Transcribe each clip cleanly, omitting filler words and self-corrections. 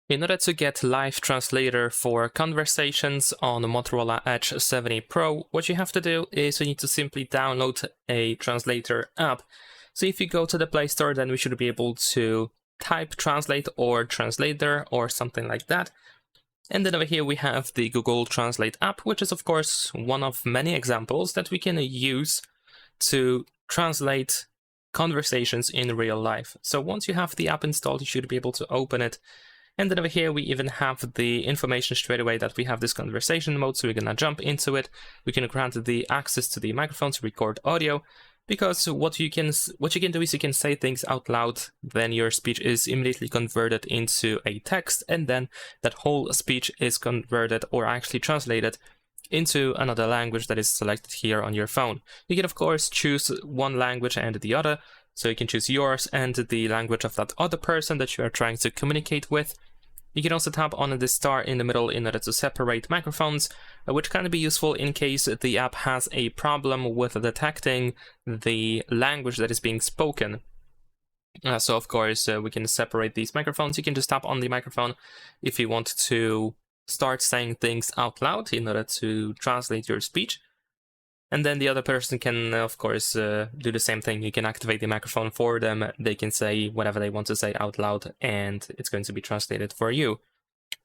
In order to get live translator for conversations on the Motorola Edge 70 Pro, what you have to do is you need to simply download a translator app. So if you go to the Play Store, then we should be able to type translate or translator or something like that. And then over here we have the Google Translate app, which is of course one of many examples that we can use to translate conversations in real life. So once you have the app installed, you should be able to open it. And then over here, we even have the information straight away that we have this conversation mode. So we're going to jump into it. We can grant the access to the microphone to record audio, because what you can do is you can say things out loud. Then your speech is immediately converted into a text, and then that whole speech is converted or actually translated into another language that is selected here on your phone. You can of course choose one language and the other. So you can choose yours and the language of that other person that you are trying to communicate with. You can also tap on the star in the middle in order to separate microphones, which can be useful in case the app has a problem with detecting the language that is being spoken. So of course, we can separate these microphones. You can just tap on the microphone if you want to start saying things out loud in order to translate your speech. And then the other person can, of course, do the same thing. You can activate the microphone for them. They can say whatever they want to say out loud, and it's going to be translated for you.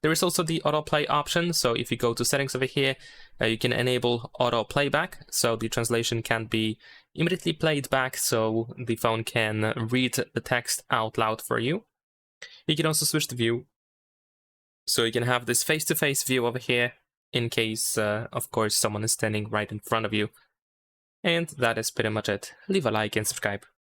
There is also the autoplay option. So if you go to settings over here, you can enable auto playback. So the translation can be immediately played back, so the phone can read the text out loud for you. You can also switch the view. So you can have this face-to-face view over here, in case, of course, someone is standing right in front of you. And that is pretty much it. Leave a like and subscribe.